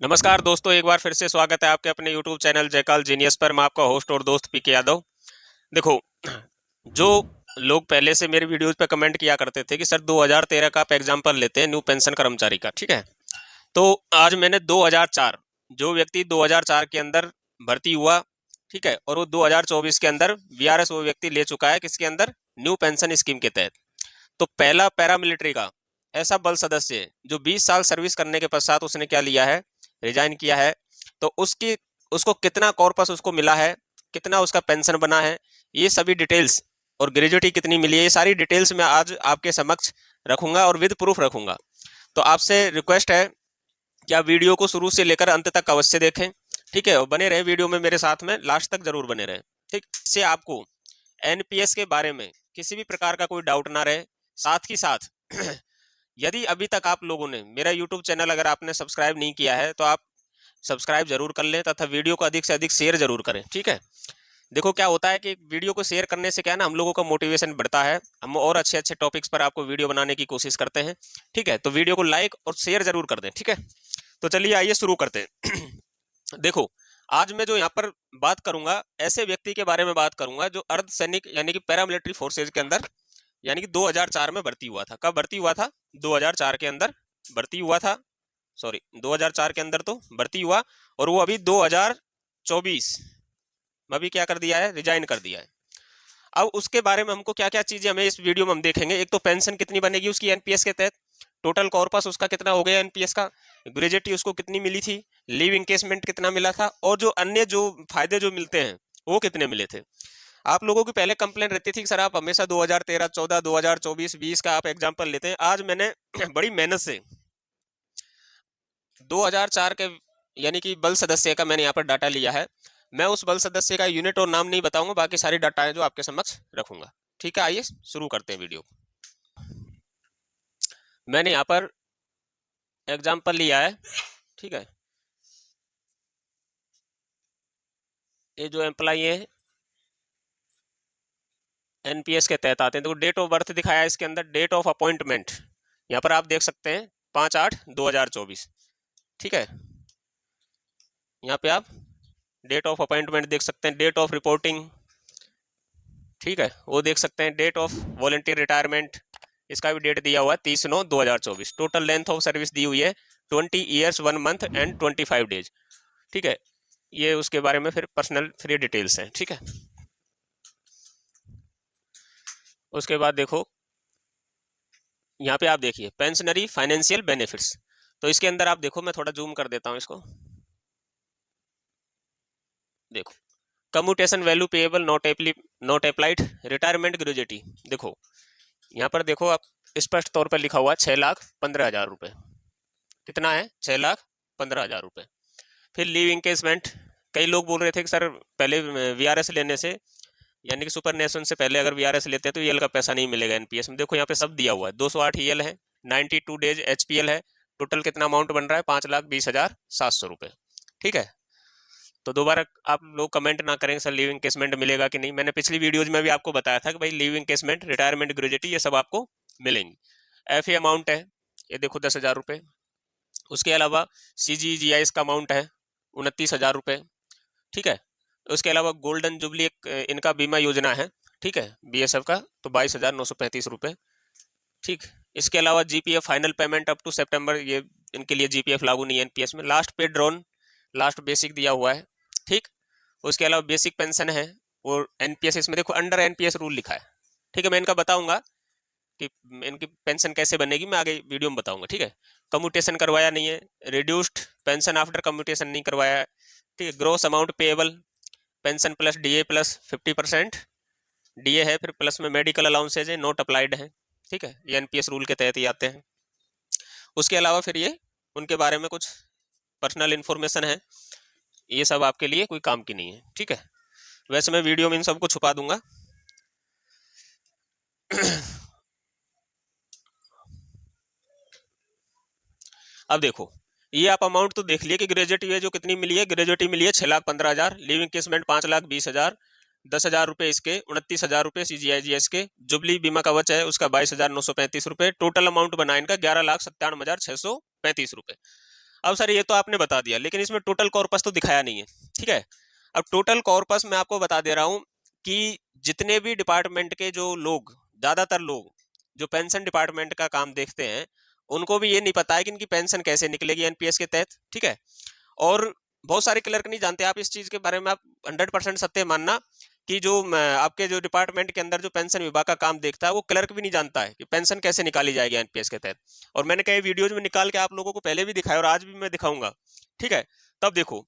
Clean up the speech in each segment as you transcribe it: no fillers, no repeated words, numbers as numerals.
नमस्कार दोस्तों, एक बार फिर से स्वागत है आपके अपने YouTube चैनल जयकाल जीनियस पर। मैं आपका होस्ट और दोस्त पीके यादव। देखो, जो लोग पहले से मेरे वीडियोस पे कमेंट किया करते थे कि सर 2013 का आप एग्जाम्पल लेते हैं न्यू पेंशन कर्मचारी का, ठीक है। तो आज मैंने 2004, जो व्यक्ति 2004 के अंदर भर्ती हुआ, ठीक है, और वो 2024 के अंदर वीआरएस वो व्यक्ति ले चुका है किसके अंदर, न्यू पेंशन स्कीम के तहत। तो पहला पैरामिलिट्री का ऐसा बल सदस्य है जो 20 साल सर्विस करने के पश्चात उसने क्या लिया है, रिजाइन किया है। तो उसको कितना कॉर्पस उसको मिला है, कितना उसका पेंशन बना है, ये सभी डिटेल्स, और ग्रेजुएटी कितनी मिली है, ये सारी डिटेल्स मैं आज आपके समक्ष रखूंगा और विद प्रूफ रखूंगा। तो आपसे रिक्वेस्ट है कि आप वीडियो को शुरू से लेकर अंत तक अवश्य देखें, ठीक है, और बने रहे वीडियो में, मेरे साथ में लास्ट तक जरूर बने रहे, ठीक। इससे आपको एनपीएस के बारे में किसी भी प्रकार का कोई डाउट ना रहे। साथ ही साथ यदि अभी तक आप लोगों ने मेरा यूट्यूब चैनल अगर आपने सब्सक्राइब नहीं किया है तो आप सब्सक्राइब जरूर कर लें तथा वीडियो को अधिक से अधिक शेयर जरूर करें, ठीक है। देखो क्या होता है कि वीडियो को शेयर करने से क्या है ना, हम लोगों का मोटिवेशन बढ़ता है, हम और अच्छे अच्छे टॉपिक्स पर आपको वीडियो बनाने की कोशिश करते हैं, ठीक है। तो वीडियो को लाइक और शेयर जरूर कर दें, ठीक है। तो चलिए आइए शुरू करते हैं। देखो, आज मैं जो यहाँ पर बात करूंगा, ऐसे व्यक्ति के बारे में बात करूंगा जो अर्धसैनिक यानी कि पैरामिलिट्री फोर्सेज के अंदर यानी कि 2004 में भर्ती हुआ था। कब भर्ती हुआ था? 2004 के अंदर भर्ती हुआ था, सॉरी 2004 के अंदर तो भर्ती हुआ, और वो अभी 2024 में अभी क्या कर दिया है, रिजाइन कर दिया है। अब उसके बारे में हमको क्या क्या चीजें हमें इस वीडियो में हम देखेंगे। एक तो पेंशन कितनी बनेगी उसकी एनपीएस के तहत, टोटल कॉर्पस उसका कितना हो गया एनपीएस का, ग्रेजुएटी उसको कितनी मिली थी, लीव इंकेसमेंट कितना मिला था, और जो अन्य जो फायदे जो मिलते हैं वो कितने मिले थे। आप लोगों की पहले कंप्लेन रहती थी कि सर आप हमेशा 2013, 14, 2024, 20 का आप एग्जाम्पल लेते हैं। आज मैंने बड़ी मेहनत से 2004 के यानी कि बल सदस्य का मैंने यहाँ पर डाटा लिया है। मैं उस बल सदस्य का यूनिट और नाम नहीं बताऊंगा, बाकी सारी डाटा है जो आपके समक्ष रखूंगा, ठीक है। आइए शुरू करते हैं वीडियो। मैंने यहाँ पर एग्जाम्पल लिया है, ठीक है। ये जो एम्प्लॉई है एनपीएस के तहत आते हैं, तो डेट ऑफ बर्थ दिखाया है इसके अंदर, डेट ऑफ अपॉइंटमेंट यहाँ पर आप देख सकते हैं 5/8/2024, ठीक है। यहाँ पे आप डेट ऑफ अपॉइंटमेंट देख सकते हैं, डेट ऑफ रिपोर्टिंग, ठीक है, वो देख सकते हैं, डेट ऑफ वॉलंटियर रिटायरमेंट, इसका भी डेट दिया हुआ है 30/9/2024। टोटल लेंथ ऑफ सर्विस दी हुई है 20 ईयर्स 1 मंथ एंड 25 डेज, ठीक है। ये उसके बारे में फिर पर्सनल फ्री डिटेल्स हैं, ठीक है। उसके बाद देखो यहाँ पे आप देखिए पेंशनरी फाइनेंशियल बेनिफिट्स। तो इसके अंदर आप देखो, मैं थोड़ा जूम कर देता हूँ इसको, देखो commutation value payable not applied retirement gratuity. देखो यहाँ पर देखो आप, स्पष्ट तौर पर लिखा हुआ 6,15,000 रुपये। कितना है? 6,15,000 रुपये। फिर लीव इंकेसमेंट, कई लोग बोल रहे थे कि सर पहले वीआरएस लेने से यानी कि सुपर नेशन से पहले अगर वीआरएस लेते हैं तो ईएल का पैसा नहीं मिलेगा एनपीएस में। देखो यहाँ पे सब दिया हुआ है, 208 ईएल है, 92 डेज एचपीएल है, टोटल कितना अमाउंट बन रहा है 5,20,700 रुपये, ठीक है। तो दोबारा आप लोग कमेंट ना करें सर लीव इंकेसमेंट मिलेगा कि नहीं। मैंने पिछली वीडियोज में भी आपको बताया था कि भाई लीव इंकेसमेंट, रिटायरमेंट, ग्रेजुएटी ये सब आपको मिलेंगी। एफ अमाउंट है, ये देखो 10,000 रुपये। उसके अलावा CGGIS का अमाउंट है 29,000 रुपये, ठीक है। उसके अलावा गोल्डन जुबली एक इनका बीमा योजना है, ठीक है, बीएसएफ का, तो 22,935 रुपये, ठीक। इसके अलावा GPF final payment up to सितंबर, ये इनके लिए जीपीएफ लागू नहीं है एनपीएस में। लास्ट पे ड्रोन, लास्ट बेसिक दिया हुआ है, ठीक। उसके अलावा बेसिक पेंशन है, और एनपीएस इसमें देखो अंडर एनपीएस रूल लिखा है, ठीक है। मैं इनका बताऊंगा कि इनकी पेंशन कैसे बनेगी, मैं आगे वीडियो में बताऊंगा, ठीक है। कम्यूटेशन करवाया नहीं है, रिड्यूस्ड पेंशन आफ्टर कम्यूटेशन नहीं करवाया है, ठीक है। Gross amount payable, pension plus DA plus 50% DA है, फिर प्लस में मेडिकल अलाउंसेज है, नॉट अप्लाइड है, ठीक है। ये एनपीएस रूल के तहत ही आते हैं। उसके अलावा फिर ये उनके बारे में कुछ पर्सनल इन्फॉर्मेशन है, ये सब आपके लिए कोई काम की नहीं है, ठीक है। वैसे मैं वीडियो में इन सबको छुपा दूंगा। अब देखो ये आप अमाउंट तो देख लिए कि ग्रेजुएटी है जो कितनी मिली है, ग्रेजुएटी मिली है 6,15,000, लिविंग केसमेंट 5,20,000, 10,000 रुपये इसके, 29,000 रुपये CGIGS के, जुबली बीमा कवच है उसका 22,935 रुपये। टोटल अमाउंट बना इनका 11,97,635 रुपये। अब सर ये तो आपने बता दिया, लेकिन इसमें टोटल कॉर्पस तो दिखाया नहीं है। ठीक है, अब टोटल कॉर्पस मैं आपको बता दे रहा हूँ कि जितने भी डिपार्टमेंट के जो लोग, ज्यादातर लोग जो पेंशन डिपार्टमेंट का काम देखते हैं, उनको भी ये नहीं पता है कि इनकी पेंशन कैसे निकलेगी एनपीएस के तहत। ठीक है, और बहुत सारे क्लर्क नहीं जानते। आप इस चीज के बारे में आप 100% सत्य मानना कि जो आपके जो डिपार्टमेंट के अंदर जो पेंशन विभाग का काम देखता है, वो क्लर्क भी नहीं जानता है कि पेंशन कैसे निकाली जाएगी एनपीएस के तहत। और मैंने कई वीडियोज में निकाल के आप लोगों को पहले भी दिखाया और आज भी मैं दिखाऊंगा। ठीक है, तब देखो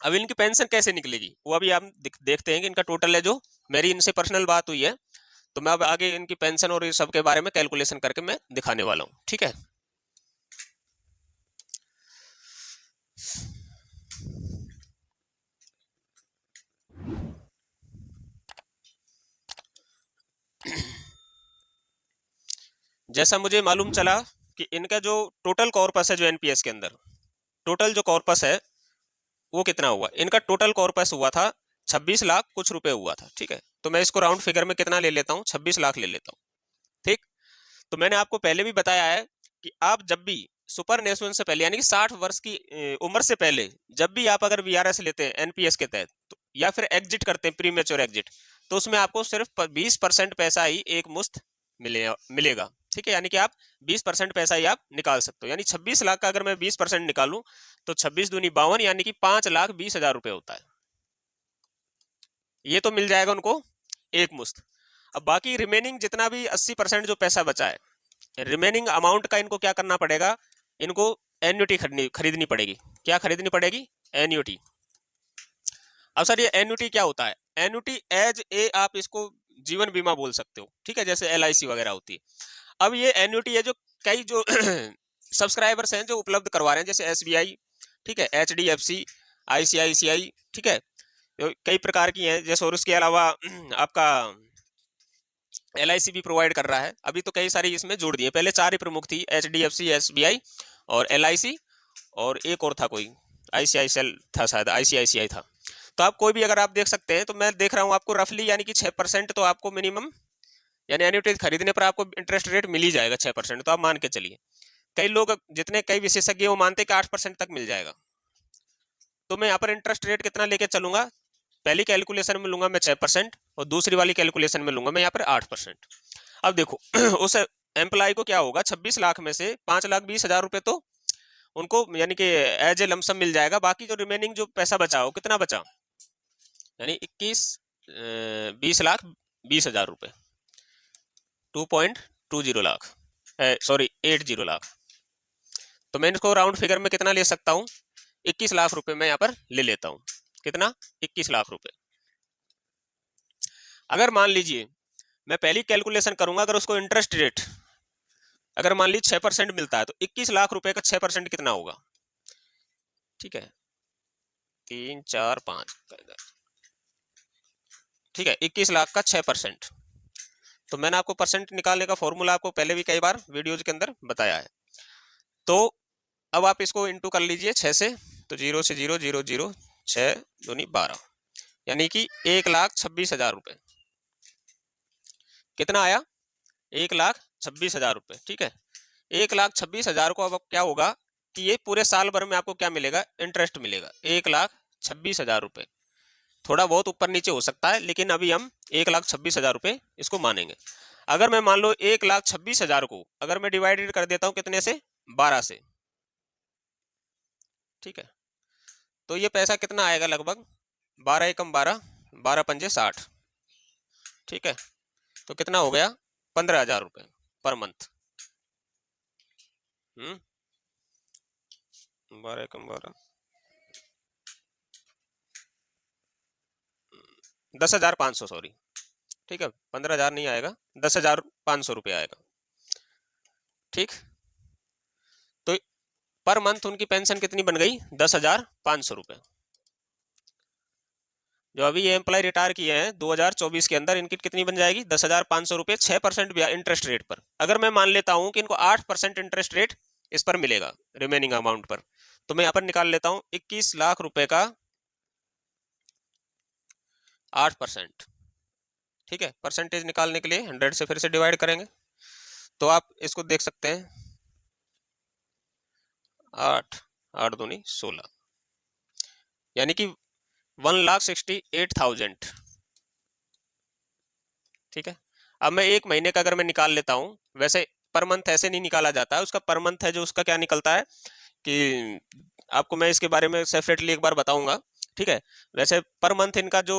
अब इनकी पेंशन कैसे निकलेगी वो अभी आप देखते हैं कि इनका टोटल है, जो मेरी इनसे पर्सनल बात हुई है, तो मैं अब आगे इनकी पेंशन और इस सब के बारे में कैलकुलेशन करके मैं दिखाने वाला हूँ। ठीक है, जैसा मुझे मालूम चला कि इनका जो टोटल कॉर्पस है जो एनपीएस के अंदर, टोटल जो कॉर्पस है वो कितना हुआ, इनका टोटल कॉर्पस हुआ था 26 लाख कुछ रुपए हुआ था। ठीक है, तो मैं इसको राउंड फिगर में कितना ले लेता हूँ, 26 लाख ले लेता हूँ। ठीक, तो मैंने आपको पहले भी बताया है कि आप जब भी सुपर नेशनल से पहले यानी कि 60 वर्ष की उम्र से पहले जब भी आप अगर वीआरएस लेते हैं एनपीएस के तहत, तो या फिर एग्जिट करते हैं प्रीमेच्योर एग्जिट, तो उसमें आपको सिर्फ 20% पैसा ही एक मुश्त मिलेगा। ठीक है, यानी कि आप 20% पैसा ही आप निकाल सकते हो। यानी 26 लाख का अगर मैं 20% निकालूं तो 26 दूनी 52 यानी कि 5,20,000 रुपए होता है। ये तो मिल जाएगा उनको एक मुश्त। अब बाकी रिमेनिंग जितना भी 80% जो पैसा बचा है, रिमेनिंग अमाउंट का इनको क्या करना पड़ेगा, इनको एन्युटी खरीदनी पड़ेगी। क्या खरीदनी पड़ेगी, एन्युटी। अब सर ये एन्युटी क्या होता है, एन्युटी एज ए आप इसको जीवन बीमा बोल सकते हो। ठीक है, जैसे एलआईसी वगैरह होती है। अब ये एन्युटी है जो कई जो सब्सक्राइबर्स हैं जो उपलब्ध करवा रहे हैं, जैसे एसबीआई, ठीक है, एचडीएफसी, आईसीआईसीआई, ठीक है, तो कई प्रकार की हैं जैसे, और उसके अलावा आपका एलआईसी भी प्रोवाइड कर रहा है। अभी तो कई सारी इसमें जोड़ दिए, पहले 4 ही प्रमुख थी, एचडीएफसी, एसबीआई और एलआईसी, और एक और था कोई, आईसीआईसीआई था शायद, आईसीआईसीआई था। तो आप कोई भी अगर आप देख सकते हैं, तो मैं देख रहा हूँ आपको रफली यानी कि 6% तो आपको मिनिमम, यानी एन्युटी खरीदने पर आपको इंटरेस्ट रेट मिल ही जाएगा 6%, तो आप मान के चलिए। कई लोग, जितने कई विशेषज्ञ वो मानते हैं कि 8% तक मिल जाएगा। तो मैं यहाँ पर इंटरेस्ट रेट कितना लेके चलूंगा, पहली कैलकुलेशन में लूंगा मैं 6% और दूसरी वाली कैलकुलेशन में लूंगा मैं यहाँ पर 8%। अब देखो उस एम्प्लॉय को क्या होगा, 26 लाख में से 5,20,000 रुपए तो उनको यानी कि एज ए लमसम मिल जाएगा। बाकी जो रिमेनिंग जो पैसा बचा हो, कितना बचा, यानी 20,20,20,000 रुपए, 2.20 लाख, सॉरी 80 लाख। तो मैं इसको राउंड फिगर में कितना ले सकता हूँ, 21 लाख रुपए मैं यहाँ पर ले लेता हूँ। कितना, 21 लाख रुपए। अगर मान लीजिए मैं पहली कैलकुलेशन करूंगा, अगर उसको इंटरेस्ट रेट अगर मान लीजिए 6% मिलता है, तो 21 लाख रुपए का 6% कितना होगा। ठीक है, 3, 4, 5, ठीक है, 21 लाख का 6%। तो मैंने आपको परसेंट निकालने का फॉर्मूला आपको पहले भी कई बार वीडियोज के अंदर बताया है। तो अब आप इसको इंटू कर लीजिए 6 से, तो 0 से 0, 0, 0, 6 दूनी 12, यानी कि 1,26,000 रुपए। कितना आया, 1,26,000 रुपए। ठीक है, 1,26,000 को अब क्या होगा कि ये पूरे साल भर में आपको क्या मिलेगा, इंटरेस्ट मिलेगा 1,26,000 रुपए। थोड़ा बहुत ऊपर नीचे हो सकता है, लेकिन अभी हम 1,26,000 रुपए इसको मानेंगे। अगर मैं मान लो 1,26,000 को अगर मैं डिवाइडेड कर देता हूं कितने से, 12 से, ठीक है, तो ये पैसा कितना आएगा, लगभग 12 एकम 12, 12 पंजे 60। ठीक है, तो कितना हो गया, 15,000 रुपए पर मंथ। 12 एकम 12, 10,500, सॉरी, ठीक है, 15,000 नहीं आएगा, 10,500 रुपये आएगा। ठीक, तो पर मंथ उनकी पेंशन कितनी बन गई, 10,500 रुपये। जो अभी ये एम्प्लॉय रिटायर किए हैं 2024 के अंदर, इनकी कितनी बन जाएगी, 10,500 रुपये, 6% इंटरेस्ट रेट पर। अगर मैं मान लेता हूं कि इनको 8% इंटरेस्ट रेट इस पर मिलेगा रिमेनिंग अमाउंट पर, तो मैं यहाँ पर निकाल लेता हूं 21 लाख रुपए का 8%। ठीक है, परसेंटेज निकालने के लिए 100 से फिर से डिवाइड करेंगे, तो आप इसको देख सकते हैं, 8 8 दूनी 16, यानी कि 1,68,000। ठीक है। अब मैं एक महीने का अगर मैं निकाल लेता हूँ, वैसे पर मंथ ऐसे नहीं निकाला जाता है, उसका पर मंथ है जो उसका क्या निकलता है कि आपको मैं इसके बारे में सेपरेटली एक बार बताऊंगा। ठीक है। वैसे पर मंथ इनका जो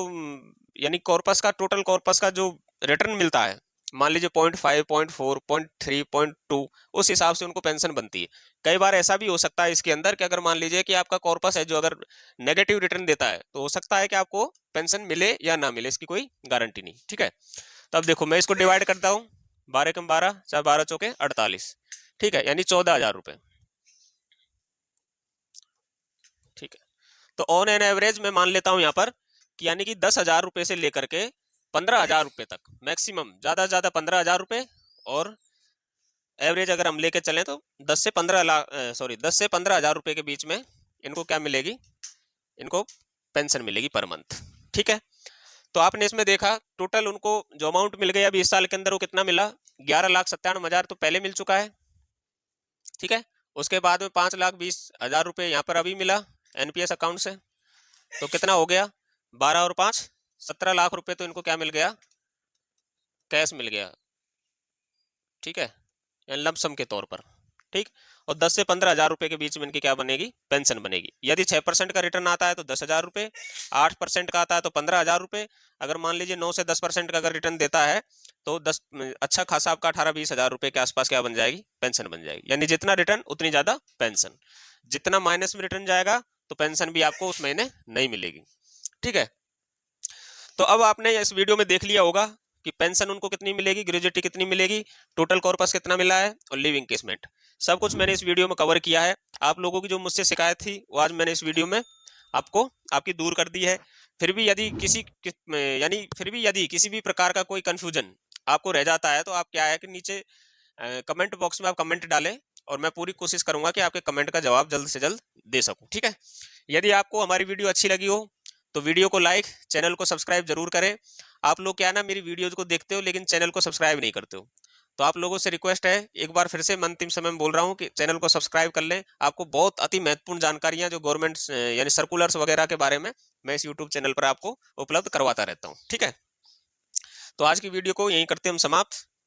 यानी कॉर्पस का, टोटल कॉर्पस का जो रिटर्न मिलता है, मान लीजिए 0.5, 0.4, 0.3, 0.2, उस हिसाब से उनको पेंशन बनती है। कई बार ऐसा भी हो सकता है इसके अंदर कि अगर मान लीजिए कि आपका कॉर्पस है जो अगर नेगेटिव रिटर्न देता है, तो हो सकता है कि आपको पेंशन मिले या ना मिले, इसकी कोई गारंटी नहीं। ठीक है। तब देखो मैं इसको डिवाइड करता हूँ, 12 कम 12, 4 12 चौके 48। ठीक है, यानी 14,000 रुपये। ठीक है। तो ऑन एन एवरेज मैं मान लेता हूं यहां पर कि यानी कि 10,000 रुपए से लेकर के 15,000 रुपए तक, मैक्सिमम ज्यादा से ज्यादा 15,000 रुपए, और एवरेज अगर हम लेके चलें तो 10 से 15,000 रुपए के बीच में इनको क्या मिलेगी, इनको पेंशन मिलेगी पर मंथ। ठीक है। तो आपने इसमें देखा टोटल उनको जो अमाउंट मिल गया अभी इस साल के अंदर वो कितना मिला, 11,97,000 तो पहले मिल चुका है। ठीक है। उसके बाद में 5,20,000 रुपए यहाँ पर अभी मिला एनपीएस अकाउंट से, तो कितना हो गया, 12 और 5 17 लाख रुपए तो इनको क्या मिल गया, कैश मिल गया। ठीक है, लमसम के तौर पर। ठीक। और 10 से 15,000 रुपए के बीच में इनकी क्या बनेगी, पेंशन बनेगी। यदि 6% का रिटर्न आता है तो 10,000 रुपए, 8% का आता है तो 15,000 रुपए, अगर मान लीजिए 9 से 10% का अगर रिटर्न देता है तो 10 अच्छा खासा आपका 18-20,000 रुपए के आसपास क्या बन जाएगी, पेंशन बन जाएगी। यानी जितना रिटर्न उतनी ज्यादा पेंशन, जितना माइनस में रिटर्न जाएगा तो पेंशन भी आपको उस महीने नहीं मिलेगी। ठीक है। तो अब आपने इस वीडियो में देख लिया होगा कि पेंशन उनको कितनी मिलेगी, ग्रेजुएटी कितनी मिलेगी, टोटल कॉर्पस कितना मिला है, और लिव इंकेसमेंट, सब कुछ मैंने इस वीडियो में कवर किया है। आप लोगों की जो मुझसे शिकायत थी वो आज मैंने इस वीडियो में आपको आपकी दूर कर दी है। फिर भी यदि किसी भी प्रकार का कोई कंफ्यूजन आपको रह जाता है तो आप क्या है कि नीचे कमेंट बॉक्स में आप कमेंट डालें, और मैं पूरी कोशिश करूंगा कि आपके कमेंट का जवाब जल्द से जल्द दे सकूं। ठीक है। यदि आपको हमारी वीडियो अच्छी लगी हो तो वीडियो को लाइक, चैनल को सब्सक्राइब जरूर करें। आप लोग क्या ना मेरी वीडियोज को देखते हो लेकिन चैनल को सब्सक्राइब नहीं करते हो, तो आप लोगों से रिक्वेस्ट है, एक बार फिर से अंतिम समय में बोल रहा हूं कि चैनल को सब्सक्राइब कर लें। आपको बहुत अति महत्वपूर्ण जानकारियां जो गवर्नमेंट यानी सर्कुलर्स वगैरह के बारे में मैं इस यूट्यूब चैनल पर आपको उपलब्ध करवाता रहता हूं। ठीक है। तो आज की वीडियो को यहीं करते हम समाप्त।